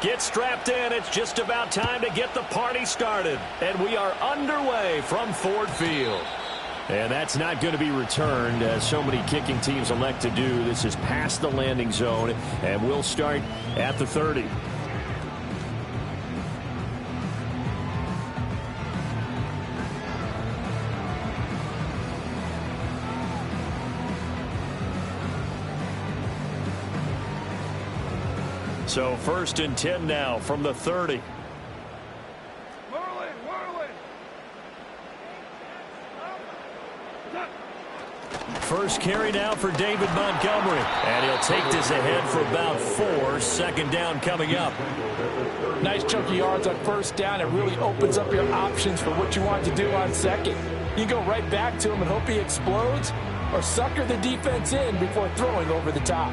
Get strapped in. It's just about time to get the party started. And we are underway from Ford Field. And that's not going to be returned, as so many kicking teams elect to do. This is past the landing zone, and we'll start at the 30. So 1st and 10 now from the 30. First carry now for David Montgomery. And he'll take this ahead for about 4. Second down coming up. Nice chunky yards on first down. It really opens up your options for what you want to do on second. You go right back to him and hope he explodes, or sucker the defense in before throwing over the top.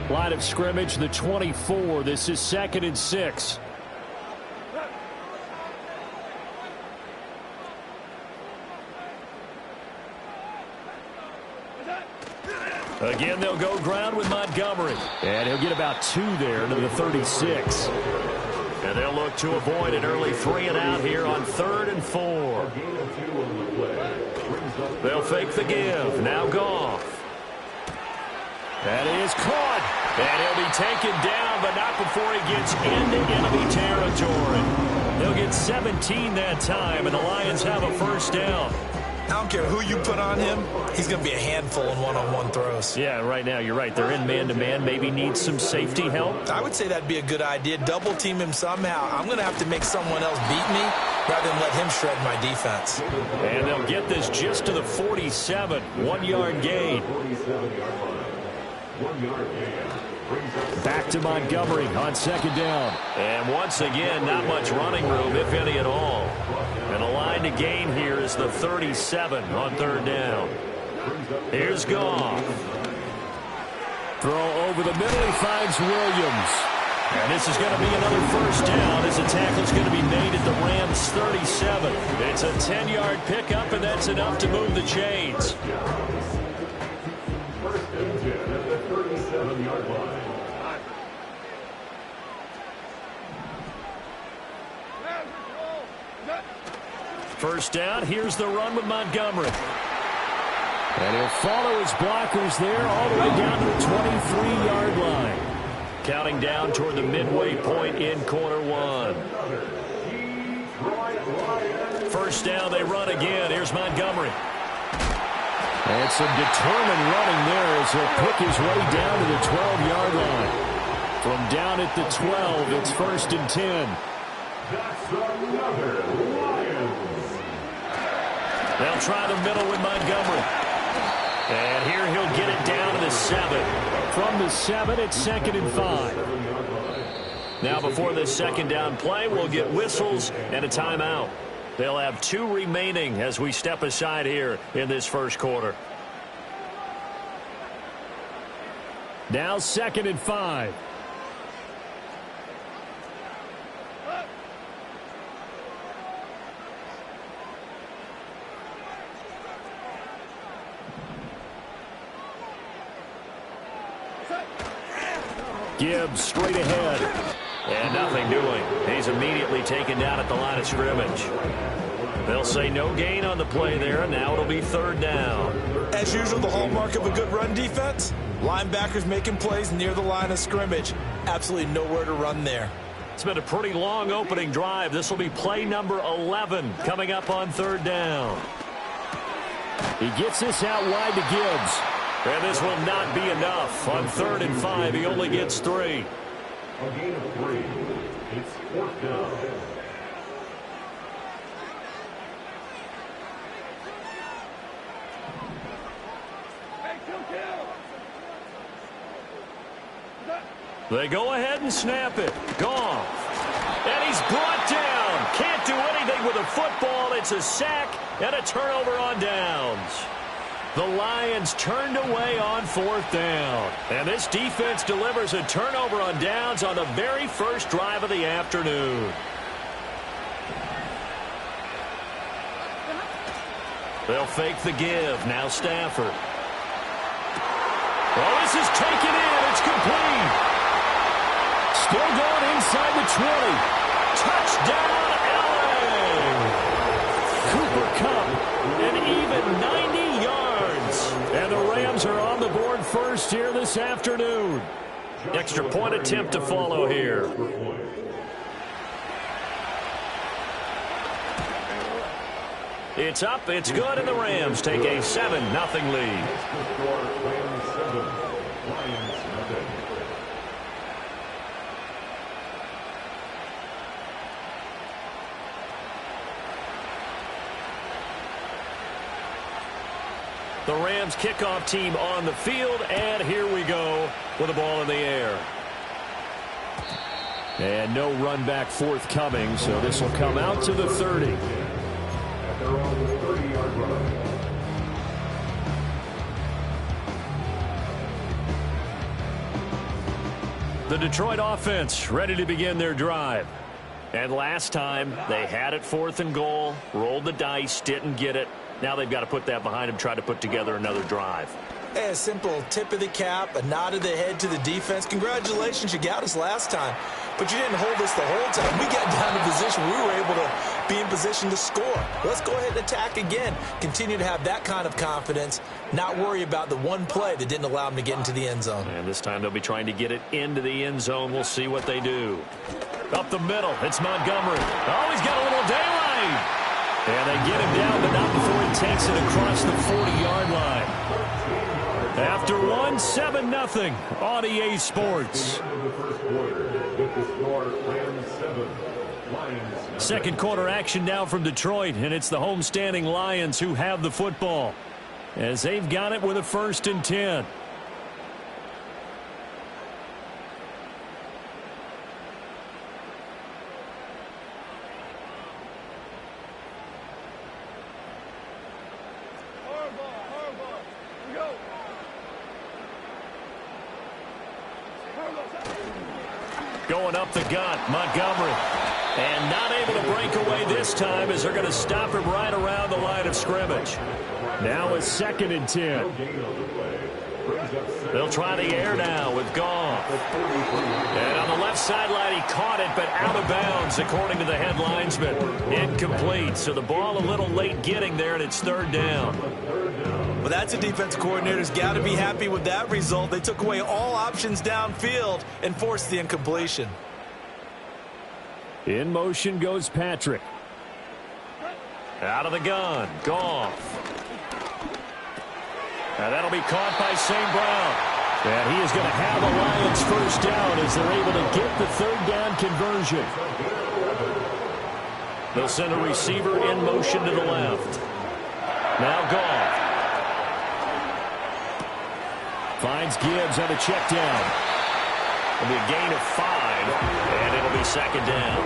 Line of scrimmage, the 24. This is 2nd and 6. Again, they'll go ground with Montgomery. And he'll get about 2 there to the 36. And they'll look to avoid an early 3 and out here on 3rd and 4. They'll fake the give. Now Goff. That is caught. And he'll be taken down, but not before he gets into enemy territory. They'll get 17 that time, and the Lions have a first down. I don't care who you put on him, he's going to be a handful in one-on-one throws. Yeah, right now you're right. They're in man-to-man. Maybe need some safety help. I would say that'd be a good idea. Double team him somehow. I'm going to have to make someone else beat me rather than let him shred my defense. And they'll get this just to the 47. 1-yard gain. Back to Montgomery on 2nd down. And once again, not much running room, if any at all. And the line to gain here is the 37 on 3rd down. Here's Goff. Throw over the middle. He finds Williams. And this is going to be another first down as the tackle's going to be made at the Rams' 37. It's a 10-yard pickup, and that's enough to move the chains. First and 10 at the 37-yard line. First down, here's the run with Montgomery. And he'll follow his blockers there all the way down to the 23-yard line. Counting down toward the midway point in quarter 1. First down, they run again. Here's Montgomery. And some determined running there as he'll pick his way down to the 12-yard line. From down at the 12, it's 1st and 10. That's another Lions. They'll try the middle with Montgomery. And here he'll get it down to the 7. From the 7, it's 2nd and 5. Now before this second down play, we'll get whistles and a timeout. They'll have 2 remaining as we step aside here in this first quarter. Now 2nd and 5. Gibbs straight ahead. And nothing doing. He's immediately taken down at the line of scrimmage. They'll say no gain on the play there. Now it'll be 3rd down. As usual, the hallmark of a good run defense, linebackers making plays near the line of scrimmage. Absolutely nowhere to run there. It's been a pretty long opening drive. This will be play number 11 coming up on 3rd down. He gets this out wide to Gibbs. And this will not be enough. On 3rd and 5, he only gets 3. A gain of 3. It's 4th down. They go ahead and snap it. Goff. And he's brought down. Can't do anything with a football. It's a sack and a turnover on downs. The Lions turned away on 4th down. And this defense delivers a turnover on downs on the very first drive of the afternoon. They'll fake the give. Now Stafford. Oh, this is taken in. It's complete. Still going inside the 20. Touchdown, LA. Cooper Kupp, an even 90 yards. And the Rams are on the board first here this afternoon. Extra point attempt to follow here. It's up, it's good, and the Rams take a 7-0 lead. The Rams kickoff team on the field, and here we go with the ball in the air. And no run back forthcoming, so this will come out to the 30. They're on the 30-yard line. The Detroit offense ready to begin their drive. And last time, they had it 4th and goal, rolled the dice, didn't get it. Now they've got to put that behind them, try to put together another drive. A simple tip of the cap, a nod of the head to the defense. Congratulations, you got us last time. But you didn't hold us the whole time. We got down to position. We were able to be in position to score. Let's go ahead and attack again. Continue to have that kind of confidence. Not worry about the one play that didn't allow them to get into the end zone. And this time they'll be trying to get it into the end zone. We'll see what they do. Up the middle, it's Montgomery. Oh, he's got a little daylight. And they get him down, but not before he takes it across the 40-yard line. After one, 7-0 on EA Sports. Second quarter action now from Detroit, and it's the homestanding Lions who have the football, as they've got it with a 1st and 10. Going up the gut, Montgomery. And not able to break away this time as they're going to stop him right around the line of scrimmage. Now a 2nd and 10. They'll try the air now with Goff. And on the left sideline, he caught it, but out of bounds, according to the head linesman. Incomplete. So the ball a little late getting there, and it's 3rd down. Well, that's a defense coordinator's got to be happy with that result. They took away all options downfield and forced the incompletion. In motion goes Patrick. Out of the gun, Goff. And that'll be caught by St. Brown. And he is going to have the Lions 1st down as they're able to get the 3rd down conversion. They'll send a receiver in motion to the left. Now Goff. Finds Gibbs on a check down. It'll be a gain of 5, and it'll be 2nd down.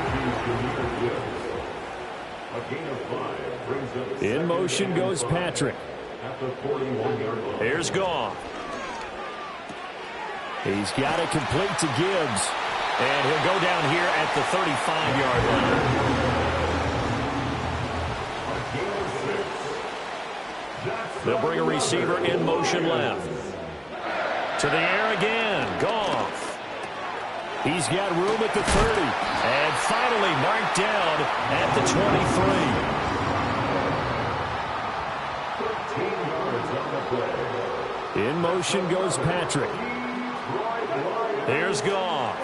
In motion goes Patrick. Here's Goff. He's got it complete to Gibbs. And he'll go down here at the 35-yard line. They'll bring a receiver in motion left. To the air again, Goff. He's got room at the 30. And finally marked down at the 23. In motion goes Patrick. Here's Goff.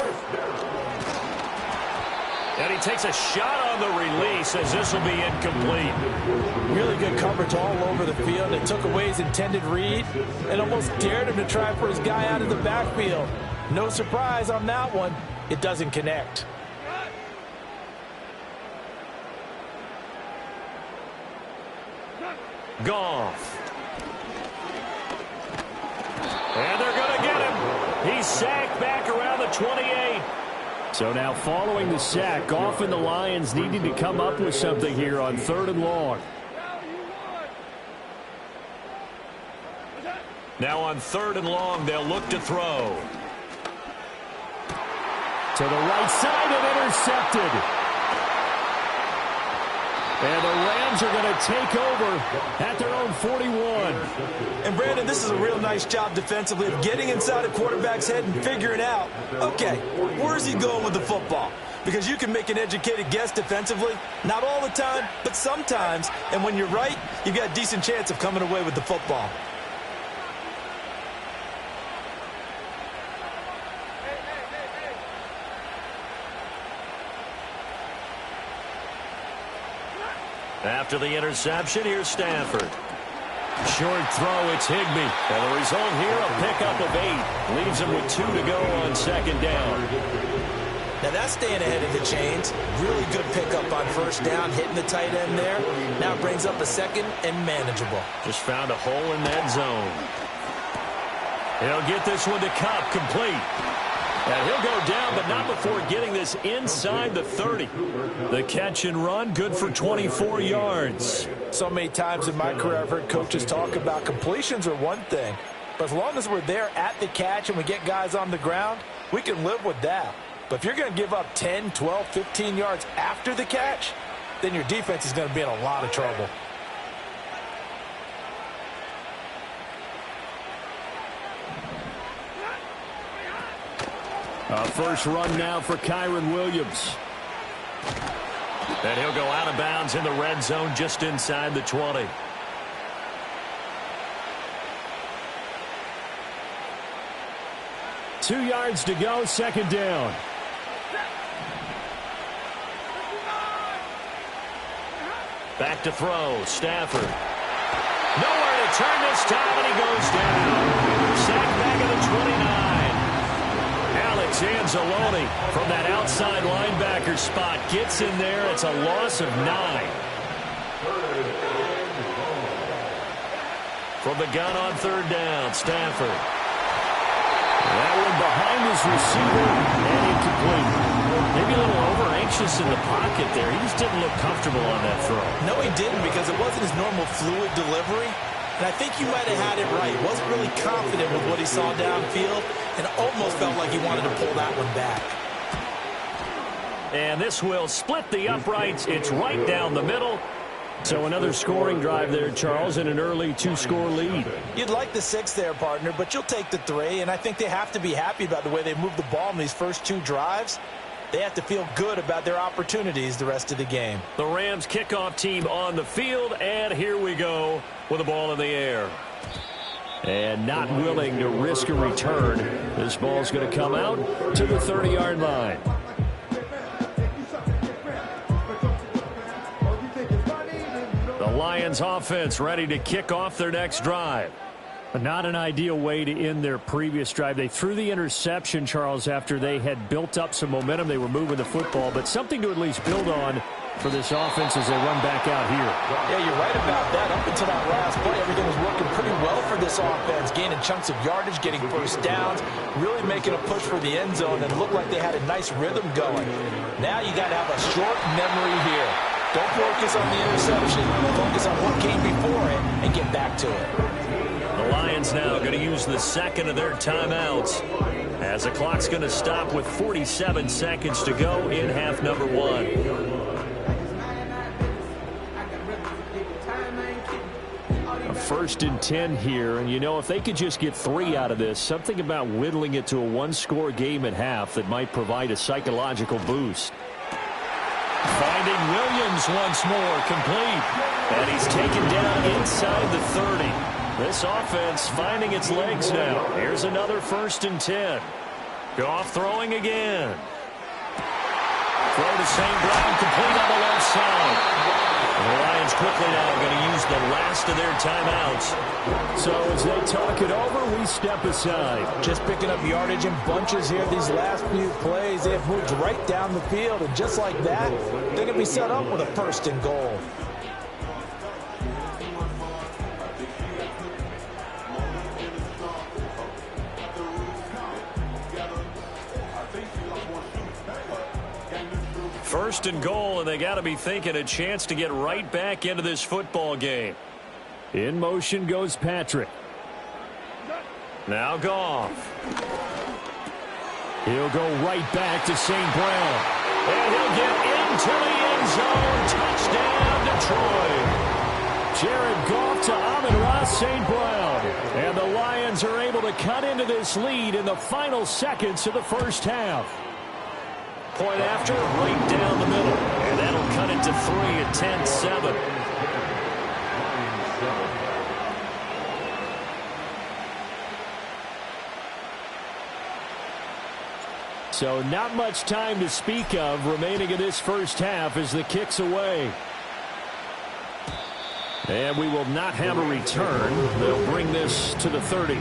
And he takes a shot on the release as this will be incomplete. Really good coverage all over the field. It took away his intended read and almost dared him to try for his guy out of the backfield. No surprise on that one. It doesn't connect. Goff. And they're going to get him. He's sacked back around the 28. So now following the sack, Goff and the Lions needing to come up with something here on 3rd and long. Now on 3rd and long, they'll look to throw. To the right side and intercepted. And the Rams are going to take over at their own 41. And, Brandon, this is a real nice job defensively of getting inside a quarterback's head and figuring out, okay, where's he going with the football? Because you can make an educated guess defensively. Not all the time, but sometimes. And when you're right, you've got a decent chance of coming away with the football. After the interception, here's Stafford. Short throw, it's Higbee. And the result here, a pickup of 8. Leaves him with 2 to go on second down. Now that's staying ahead of the chains. Really good pickup on first down, hitting the tight end there. Now brings up a second and manageable. Just found a hole in that zone. He'll get this one to Kupp, complete. And he'll go down, but not before getting this inside the 30. The catch and run, good for 24 yards. So many times in my career I've heard coaches talk about completions are one thing. But as long as we're there at the catch and we get guys on the ground, we can live with that. But if you're going to give up 10, 12, 15 yards after the catch, then your defense is going to be in a lot of trouble. First run now for Kyren Williams. And he'll go out of bounds in the red zone just inside the 20. Two yards to go, second down. Back to throw, Stafford. Nowhere to turn this time, and he goes down. Sacked back at the 29. Alex Anzalone from that outside linebacker spot gets in there. It's a loss of 9. From the gun on third down, Stafford. That one behind his receiver and incomplete. Maybe a little over-anxious in the pocket there. He just didn't look comfortable on that throw. No, he didn't, because it wasn't his normal fluid delivery. And I think you might have had it right. Wasn't really confident with what he saw downfield and almost felt like he wanted to pull that one back. And this will split the uprights. It's right down the middle. So another scoring drive there, Charles, and an early 2-score lead. You'd like the 6 there, partner, but you'll take the 3. And I think they have to be happy about the way they moved the ball in these first 2 drives. They have to feel good about their opportunities the rest of the game. The Rams kickoff team on the field, and here we go with the ball in the air. And not willing to risk a return. This ball's going to come out to the 30-yard line. The Lions offense ready to kick off their next drive. Not an ideal way to end their previous drive. They threw the interception, Charles, after they had built up some momentum. They were moving the football, but something to at least build on for this offense as they run back out here. Yeah, you're right about that. Up until that last play, everything was working pretty well for this offense, gaining chunks of yardage, getting first downs, really making a push for the end zone, and looked like they had a nice rhythm going. Now you got to have a short memory here. Don't focus on the interception. Focus on what came before it and get back to it. The Lions now going to use the second of their timeouts as the clock's going to stop with 47 seconds to go in half number 1. A 1st and 10 here, and you know, if they could just get 3 out of this, something about whittling it to a 1-score game at half that might provide a psychological boost. Finding Williams once more, complete. And he's taken down inside the 30. This offense finding its legs now. Here's another 1st and 10. Goff throwing again. Throw to St. Brown, complete on the left side. And the Lions quickly now going to use the last of their timeouts. So as they talk it over, we step aside. Just picking up yardage in bunches here these last few plays. They have moved right down the field, and just like that, they're going to be set up with a 1st and goal. First and goal, and they got to be thinking a chance to get right back into this football game. In motion goes Patrick. Now Goff. He'll go right back to St. Brown. And he'll get into the end end zone. Touchdown, Detroit. Jared Goff to Amon-Ra St. Brown. And the Lions are able to cut into this lead in the final seconds of the first half. Point after, right down the middle. And that'll cut it to 3 at 10-7. So not much time to speak of remaining in this first half as the kick's away. And we will not have a return. They'll bring this to the 30.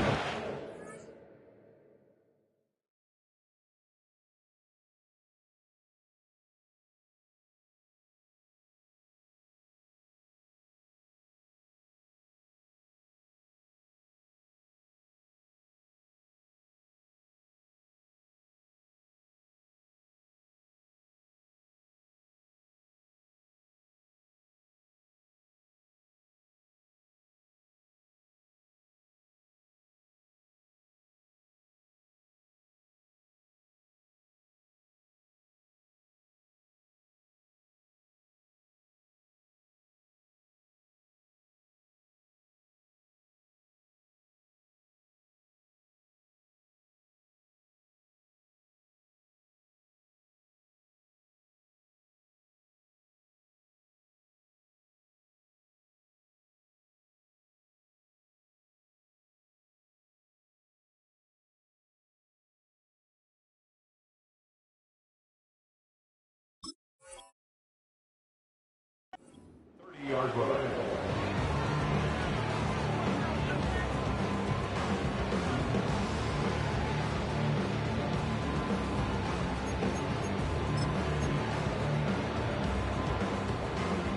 Yard line.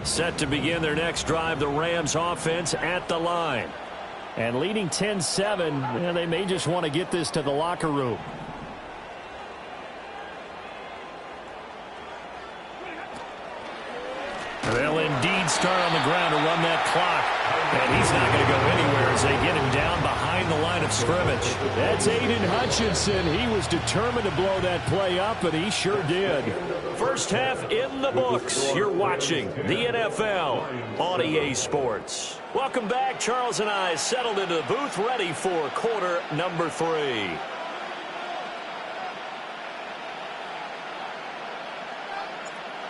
Set to begin their next drive, the Rams offense at the line. And leading 10-7, they may just want to get this to the locker room. They'll indeed start on the ground to run that clock. And he's not going to go anywhere as they get him down behind the line of scrimmage. That's Aiden Hutchinson. He was determined to blow that play up, and he sure did. First half in the books. You're watching the NFL on EA Sports. Welcome back. Charles and I settled into the booth, ready for quarter number 3.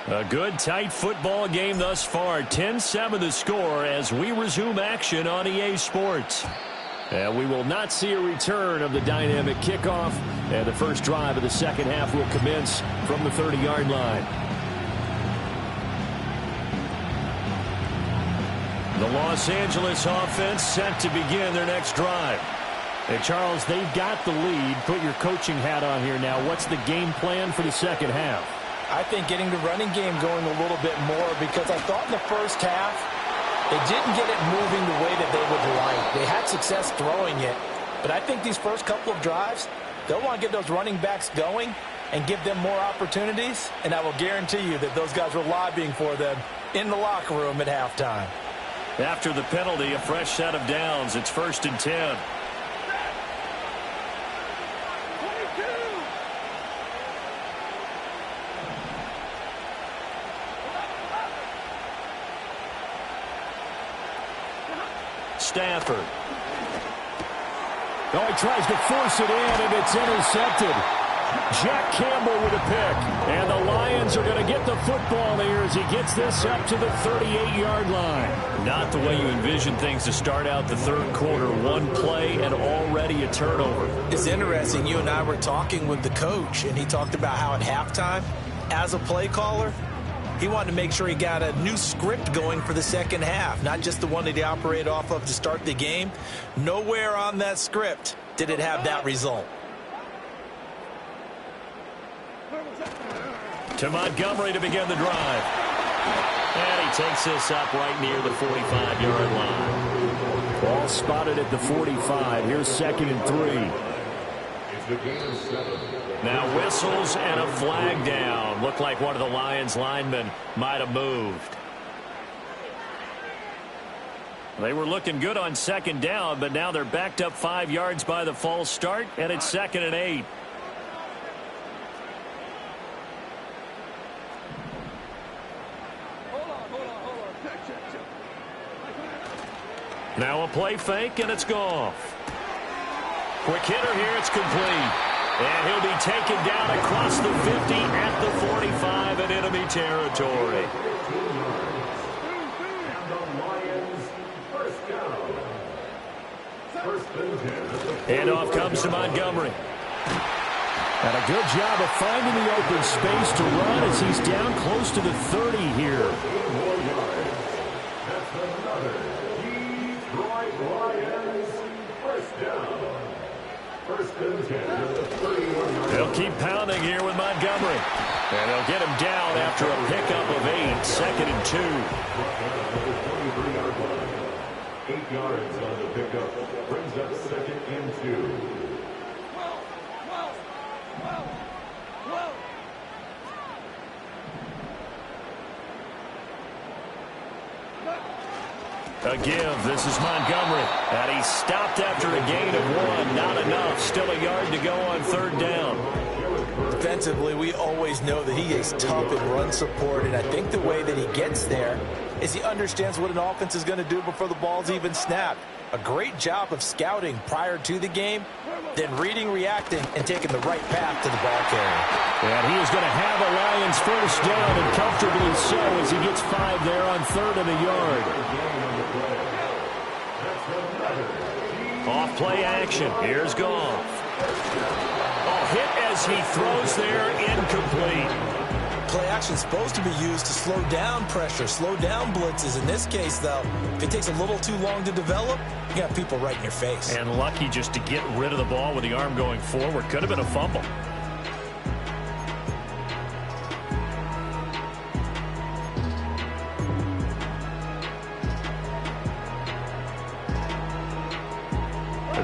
A good, tight football game thus far. 10-7 the score as we resume action on EA Sports. And we will not see a return of the dynamic kickoff. And the first drive of the second half will commence from the 30-yard line. The Los Angeles offense set to begin their next drive. And Charles, they've got the lead. Put your coaching hat on here now. What's the game plan for the second half? I think getting the running game going a little bit more, because I thought in the first half they didn't get it moving the way that they would like. They had success throwing it, but I think these first couple of drives, they'll want to get those running backs going and give them more opportunities, and I will guarantee you that those guys were lobbying for them in the locker room at halftime. After the penalty, a fresh set of downs. It's 1st and 10. Stafford. Oh, he tries to force it in, and it's intercepted. Jack Campbell with a pick. And the Lions are going to get the football here as he gets this up to the 38-yard line. Not the way you envision things to start out the third quarter. One play and already a turnover. It's interesting. You and I were talking with the coach, and he talked about how at halftime, as a play caller, he wanted to make sure he got a new script going for the second half, not just the one that he operated off of to start the game. Nowhere on that script did it have that result. To Montgomery to begin the drive. And he takes this up right near the 45-yard line. Ball spotted at the 45. Here's 2nd and 3. Now whistles and a flag down. Looked like one of the Lions linemen might have moved. They were looking good on 2nd down, but now they're backed up 5 yards by the false start, and it's 2nd and 8. Now a play fake, and it's Goff. Quick hitter here, it's complete. And he'll be taken down across the 50 at the 45 in enemy territory. And off comes to Montgomery. And a good job of finding the open space to run as he's down close to the 30 here. They'll keep pounding here with Montgomery. And they'll get him down after a pickup of 8, 2nd and 2. 8 yards on the pickup. Brings up 2nd and 2. A give. This is Montgomery. And he stopped after a gain of 1. Not enough. Still a yard to go on 3rd down. Defensively, we always know that he is tough in run support, and I think the way that he gets there is he understands what an offense is going to do before the ball's even snapped. A great job of scouting prior to the game, then reading, reacting, and taking the right path to the ball carrier. And he is going to have a Lions 1st down, and comfortably so as he gets 5 there on 3rd and a yard. Off play action. Here's Goff. Hit as he throws there, incomplete. Play action is supposed to be used to slow down pressure, slow down blitzes. In this case, though, if it takes a little too long to develop, you got people right in your face. And lucky just to get rid of the ball with the arm going forward. Could have been a fumble.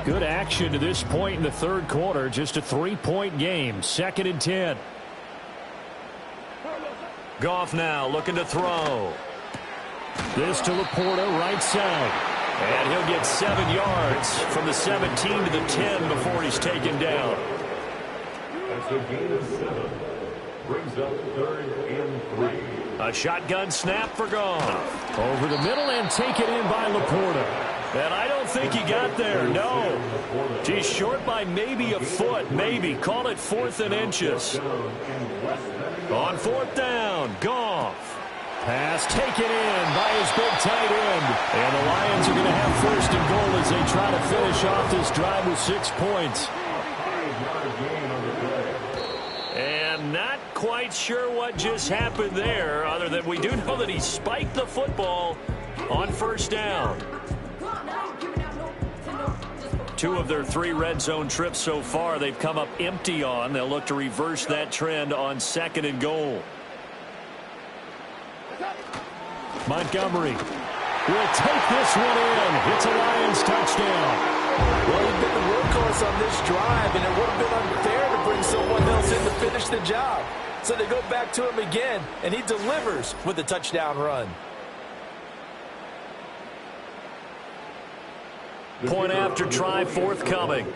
Good action to this point in the 3rd quarter. Just a 3-point game. 2nd and 10. Goff now looking to throw. This to Laporta, right side. And he'll get 7 yards from the 17 to the 10 before he's taken down. That's a gain of 7. Brings up 3rd and 3. A shotgun snap for Goff. Over the middle and taken in by Laporta. And I don't think he got there, no. He's short by maybe a foot, maybe. Call it 4th and inches. On 4th down, Goff. Pass taken in by his big tight end. And the Lions are going to have 1st and goal as they try to finish off this drive with 6 points. And not quite sure what just happened there, other than we do know that he spiked the football on 1st down. 2 of their 3 red zone trips so far they've come up empty on. They'll look to reverse that trend on 2nd and goal. Montgomery will take this one in. It's a Lions touchdown. Well, he's been the workhorse on this drive, and it would have been unfair to bring someone else in to finish the job. So they go back to him again, and he delivers with a touchdown run. Point after try forthcoming.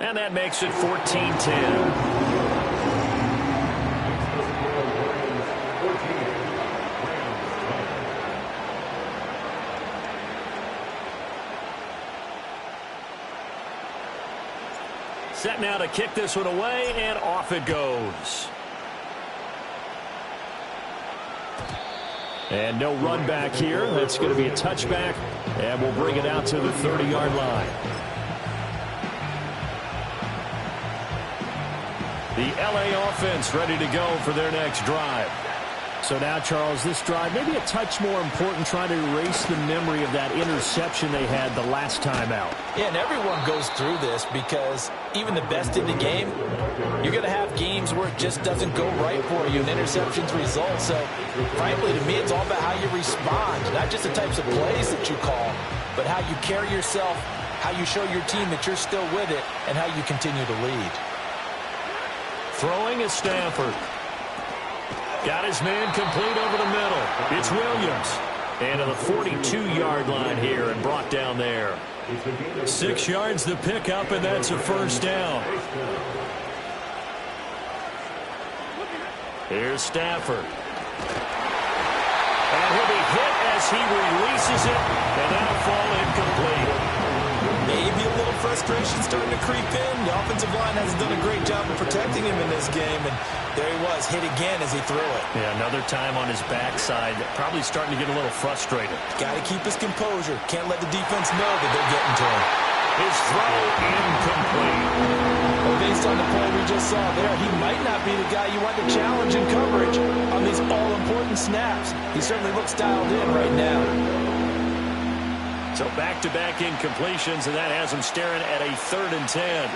And that makes it 14-10. Set now to kick this one away, and off it goes. And no run back here. That's going to be a touchback, and we'll bring it out to the 30-yard line. The LA offense ready to go for their next drive. So now, Charles, this drive maybe a touch more important, trying to erase the memory of that interception they had the last time out. Yeah, and everyone goes through this because even the best in the game, you're going to have games where it just doesn't go right for you and interceptions result. So, frankly, to me, it's all about how you respond, not just the types of plays that you call, but how you carry yourself, how you show your team that you're still with it, and how you continue to lead. Throwing is Stafford. Got his man complete over the middle. It's Williams. And to the 42-yard line here and brought down there. 6 yards the pickup, and that's a 1st down. Here's Stafford. And he'll he releases it, and that'll fall incomplete. Maybe a little frustration starting to creep in. The offensive line hasn't done a great job of protecting him in this game, and there he was, hit again as he threw it. Yeah, another time on his backside, probably starting to get a little frustrated. Got to keep his composure. Can't let the defense know that they're getting to him. His throw incomplete. Well, based on the play we just saw there, he might not be the guy you want to challenge in coverage on these all-important snaps. He certainly looks dialed in right now. So back-to-back incompletions, and that has him staring at a 3rd and 10.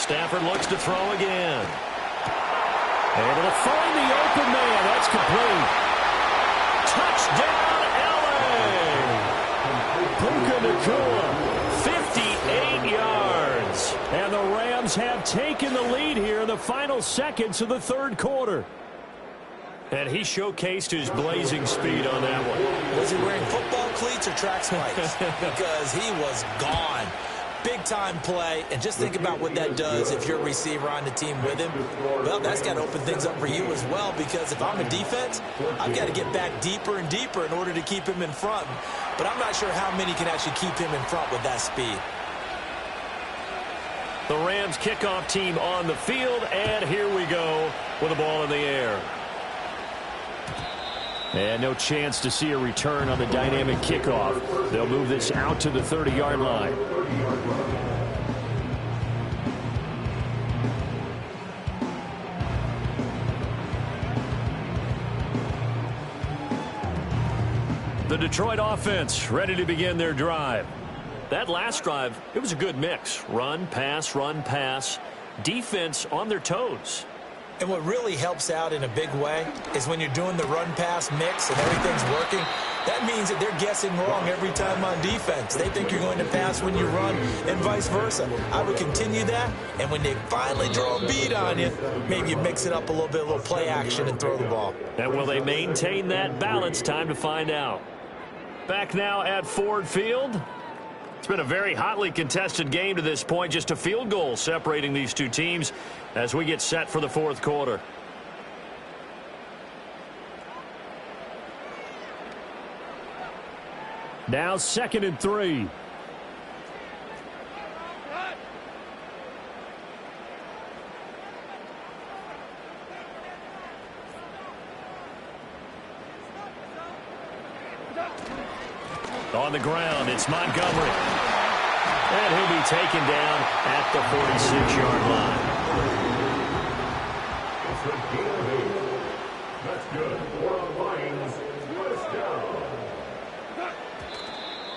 Stafford looks to throw again. Able to find the open man. That's complete. Touchdown, L.A. Puka Nacua, 58 yards. And the Rams have taken the lead here in the final seconds of the 3rd quarter. And he showcased his blazing speed on that one. Was he wearing football cleats or track spikes? Because he was gone. Big-time play, and just think about what that does if you're a receiver on the team with him. Well, that's got to open things up for you as well, because if I'm a defense, I've got to get back deeper and deeper in order to keep him in front. But I'm not sure how many can actually keep him in front with that speed. The Rams kickoff team on the field, and here we go with the ball in the air. And no chance to see a return on the dynamic kickoff. They'll move this out to the 30-yard line. The Detroit offense ready to begin their drive. That last drive, it was a good mix. Run, pass, defense on their toes. And what really helps out in a big way is when you're doing the run-pass mix and everything's working, that means that they're guessing wrong every time on defense. They think you're going to pass when you run and vice versa. I would continue that, and when they finally draw a beat on you, maybe you mix it up a little play action and throw the ball. And will they maintain that balance? Time to find out. Back now at Ford Field. It's been a very hotly contested game to this point. Just a field goal separating these two teams as we get set for the 4th quarter. Now 2nd and 3. On the ground, it's Montgomery. And he'll be taken down at the 46-yard line. It's a gain of 8. That's good. For the Lions, first down.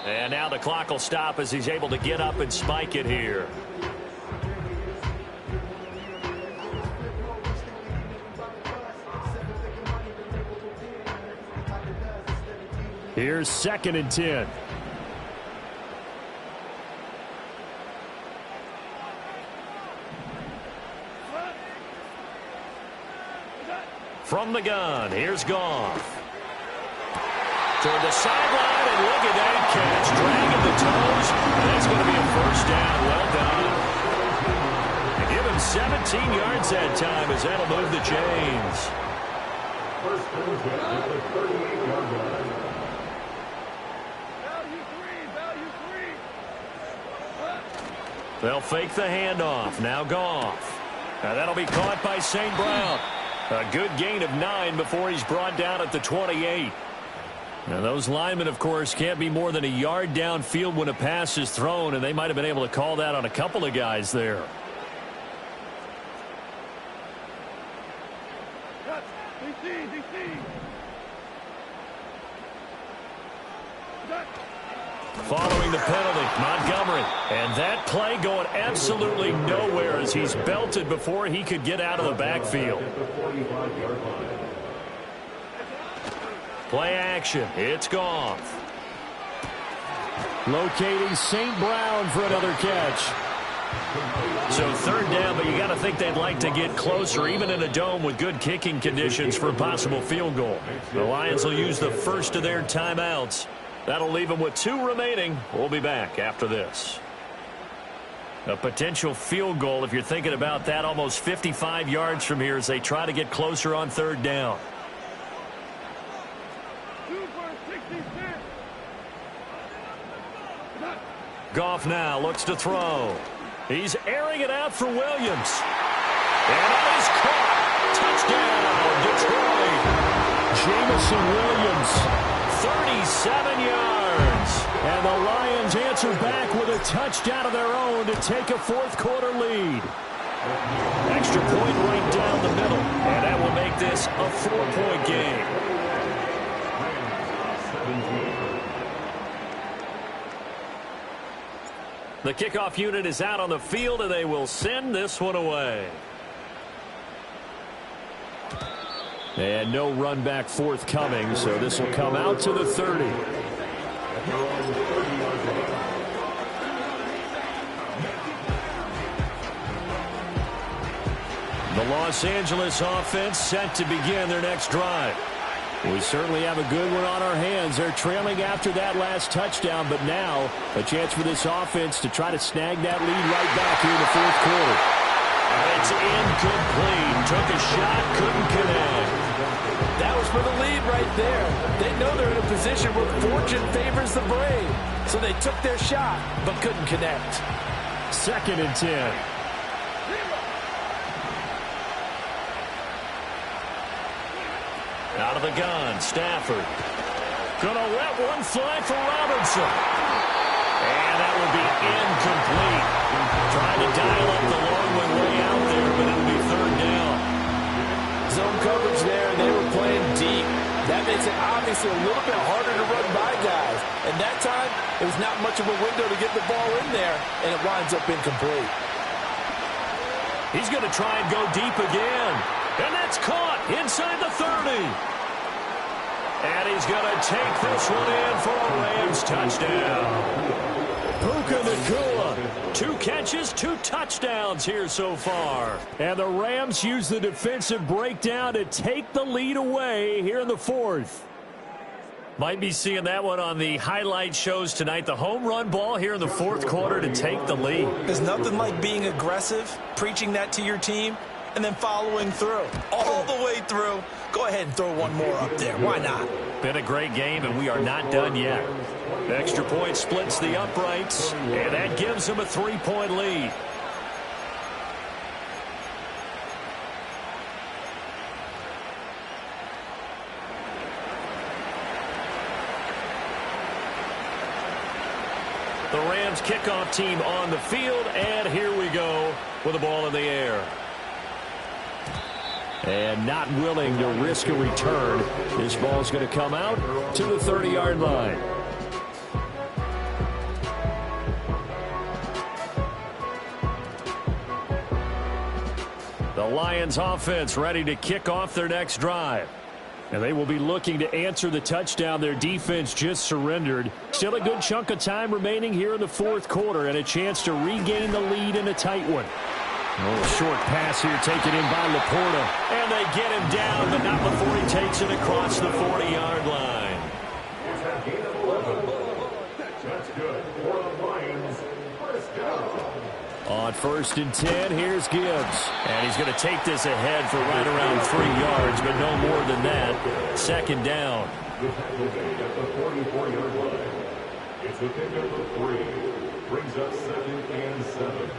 And now the clock will stop as he's able to get up and spike it here. Here's 2nd and 10. From the gun, here's Goff. Toward the sideline, and look at that catch. Dragging the toes, and that's going to be a first down. Well done. And give him 17 yards that time as that'll move the chains. First down at the 38-yard line. They'll fake the handoff. Now Goff. Now that'll be caught by St. Brown. A good gain of 9 before he's brought down at the 28. Now those linemen, of course, can't be more than a yard downfield when a pass is thrown, and they might have been able to call that on a couple of guys there. Following the penalty, Montgomery. And that play going absolutely nowhere as he's belted before he could get out of the backfield. Play action. It's Goff. Locating St. Brown for another catch. So 3rd down, but you got to think they'd like to get closer, even in a dome with good kicking conditions for a possible field goal. The Lions will use the first of their timeouts. That'll leave them with 2 remaining. We'll be back after this. A potential field goal, if you're thinking about that, almost 55 yards from here as they try to get closer on third down. Goff now looks to throw. He's airing it out for Williams. And it is caught. Touchdown, Detroit. Jamison Williams, 37 yards. And the Lions answer back with a touchdown of their own to take a fourth-quarter lead. Extra point right down the middle. And that will make this a 4-point game. The kickoff unit is out on the field, and they will send this one away. And no run back forthcoming, so this will come out to the 30. The Los Angeles offense set to begin their next drive. We certainly have a good one on our hands. They're trailing after that last touchdown, but now a chance for this offense to try to snag that lead right back here in the fourth quarter. It's incomplete. Took a shot, couldn't connect. That was for the lead right there. They know they're in a position where fortune favors the brave. So they took their shot, but couldn't connect. 2nd and 10. Out of the gun, Stafford. Gonna let one fly for Robinson. And that will be incomplete. Trying to dial up the long one way out there, but it'll be third down. Zone coverage there, and they were playing deep. That makes it obviously a little bit harder to run by guys. And that time, it was not much of a window to get the ball in there, and it winds up incomplete. He's going to try and go deep again. And that's caught inside the 30. And he's going to take this one in for a Rams touchdown. Puka Nacua, 2 catches, 2 touchdowns here so far. And the Rams use the defensive breakdown to take the lead away here in the fourth. Might be seeing that one on the highlight shows tonight. The home run ball here in the fourth quarter to take the lead. There's nothing like being aggressive, preaching that to your team, and then following through. All the way through. Go ahead and throw one more up there. Why not? Been a great game, and we are not done yet. Extra point splits the uprights, and that gives them a 3-point lead. The Rams kickoff team on the field, and here we go with the ball in the air. And not willing to risk a return. This ball's going to come out to the 30-yard line. The Lions offense ready to kick off their next drive. And they will be looking to answer the touchdown their defense just surrendered. Still a good chunk of time remaining here in the fourth quarter and a chance to regain the lead in a tight one. Oh, short pass here taken in by Laporta. And they get him down, but not before he takes it across the 40-yard line. That's good for the Lions. First down. On 1st and 10, here's Gibbs. And he's going to take this ahead for right around 3 yards, but no more than that. 2nd down. The tackle made at the 44-yard line. It's a pickup of 3. Brings up 2nd and 7.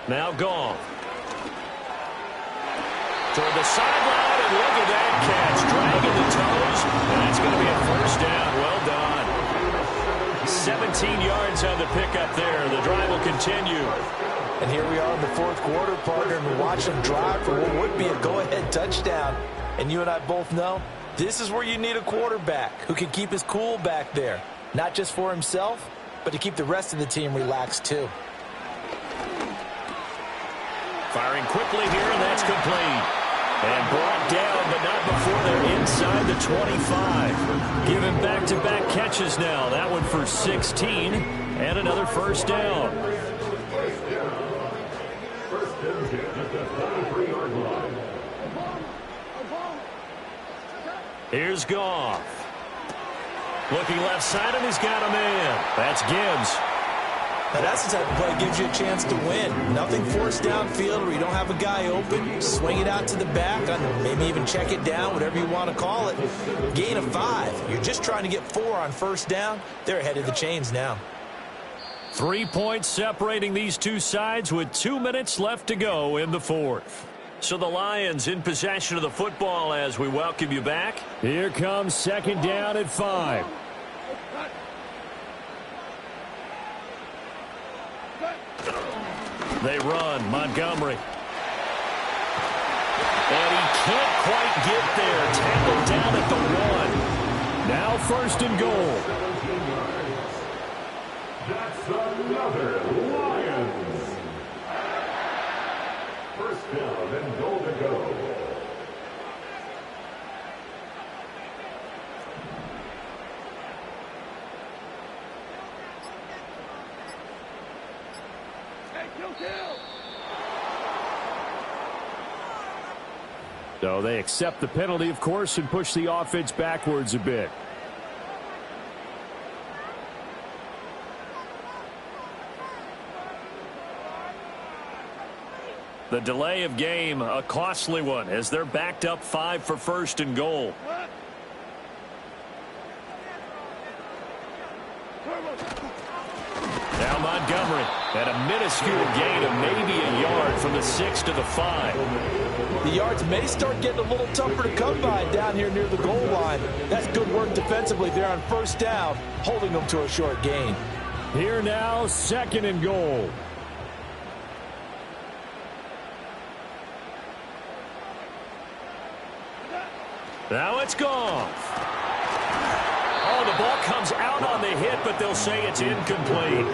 Now Goff. Toward the sideline, and look at that catch. Dragging the toes, and that's going to be a first down. Well done. 17 yards on the pickup there. The drive will continue. And here we are in the fourth quarter, partner, and we watch them drive for what would be a go-ahead touchdown. And you and I both know this is where you need a quarterback who can keep his cool back there. Not just for himself, but to keep the rest of the team relaxed too. Firing quickly here, and that's complete. And brought down, but not before they're inside the 25. Giving back-to-back catches now. That one for 16, and another first down. First and 10 at the 33-yard line. Here's Goff. Looking left side, and he's got a man. That's Gibbs. Now that's the type of play that gives you a chance to win. Nothing forced downfield where you don't have a guy open. Swing it out to the back, maybe even check it down, whatever you want to call it. Gain of 5. You're just trying to get 4 on first down. They're ahead of the chains now. 3 points separating these two sides with 2 minutes left to go in the fourth. So the Lions in possession of the football as we welcome you back. Here comes second down at 5. They run, Montgomery. And he can't quite get there. Tackled down at the 1. Now first and goal. That's another Lions. First down and goal to go. So they accept the penalty, of course, and push the offense backwards a bit. The delay of game, a costly one, as they're backed up 5 for first and goal. Now Montgomery at a minuscule gain of maybe a yard from the 6 to the 5. The yards may start getting a little tougher to come by down here near the goal line. That's good work defensively there on first down, holding them to a short gain. Here now, second and goal. Now it's gone. Oh, the ball comes out on the hit, but they'll say it's incomplete.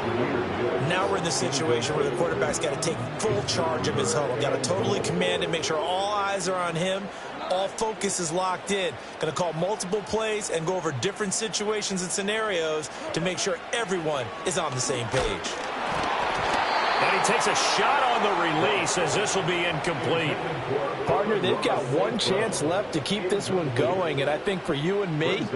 Now we're in the situation where the quarterback's got to take full charge of his huddle. Got to totally command it, make sure all eyes are on him. All focus is locked in. Going to call multiple plays and go over different situations and scenarios to make sure everyone is on the same page. And he takes a shot on the release as this will be incomplete. Partner, they've got one chance left to keep this one going, and I think for you and me,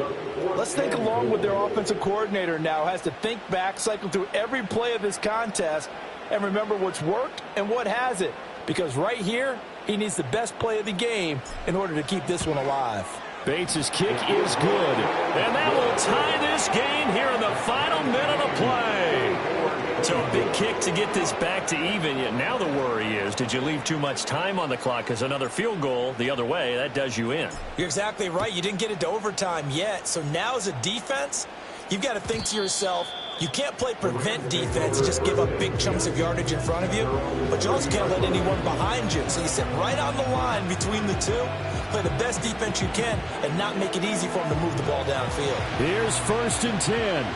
let's think along with their offensive coordinator now. Has to think back, cycle through every play of this contest, and remember what's worked and what hasn't. Because right here, he needs the best play of the game in order to keep this one alive. Bates' kick is good. And that will tie this game here in the final minute of play. So a big kick to get this back to even. Yet now the worry is, did you leave too much time on the clock? Because another field goal the other way, that does you in. You're exactly right. You didn't get it to overtime yet. So now as a defense, you've got to think to yourself, you can't play prevent defense and just give up big chunks of yardage in front of you, but you also can't let anyone behind you. So you sit right on the line between the two, play the best defense you can, and not make it easy for them to move the ball downfield. Here's first and 10.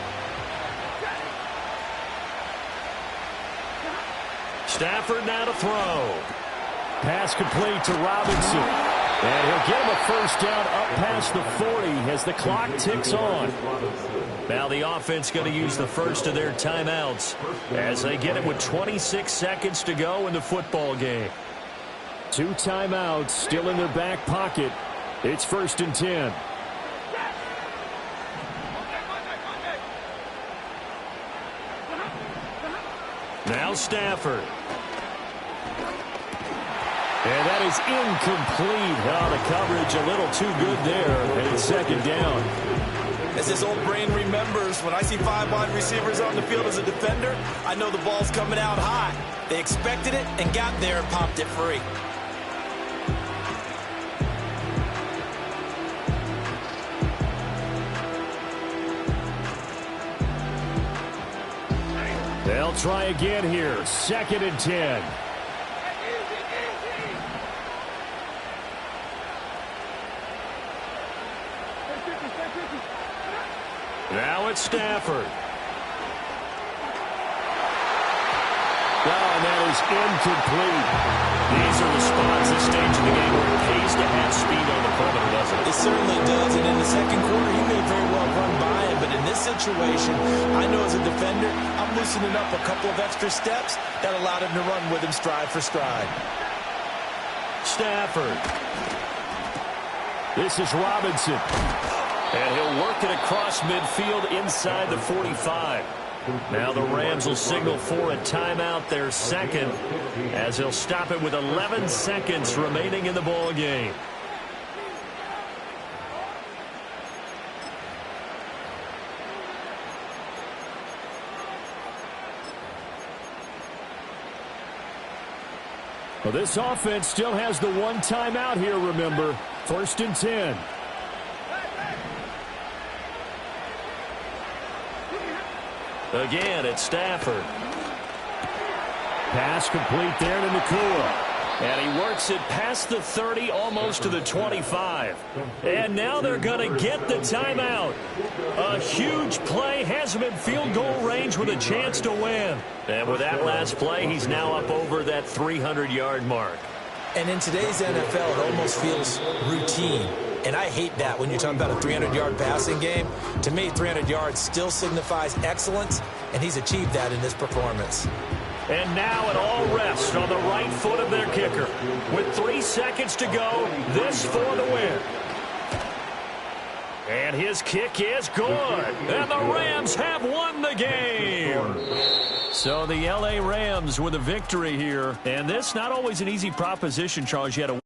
Stafford now to throw. Pass complete to Robinson. And he'll get him a first down up past the 40 as the clock ticks on. Now the offense going to use the first of their timeouts as they get it with 26 seconds to go in the football game. 2 timeouts still in their back pocket. It's first and 10. Now Stafford. And that is incomplete. Oh, the coverage a little too good there. And it's second down. As this old brain remembers, when I see 5 wide receivers on the field as a defender, I know the ball's coming out hot. They expected it and got there and popped it free. They'll try again here. Second and 10. Now it's Stafford. And that is incomplete. These are the spots this stage of the game where it pays to have speed on the perimeter, doesn't it? It certainly does. And in the second quarter, he may very well run by him. But in this situation, I know as a defender, I'm loosening up a couple of extra steps that allowed him to run with him stride for stride. Stafford. This is Robinson. And he'll work it across midfield inside the 45. Now the Rams will signal for a timeout, their second, as they'll stop it with 11 seconds remaining in the ball game. Well, this offense still has the one timeout here, remember. 1st and 10. Again, it's Stafford. Pass complete there to Nakua. And he works it past the 30, almost to the 25. And now they're going to get the timeout. A huge play, has him in field goal range with a chance to win. And with that last play, he's now up over that 300-yard mark. And in today's NFL, it almost feels routine. And I hate that when you're talking about a 300-yard passing game. To me, 300 yards still signifies excellence, and he's achieved that in this performance. And now it all rests on the right foot of their kicker. With 3 seconds to go, this for the win. And his kick is good. And the Rams have won the game. So the L.A. Rams with a victory here. And this not always an easy proposition, Charles. You had a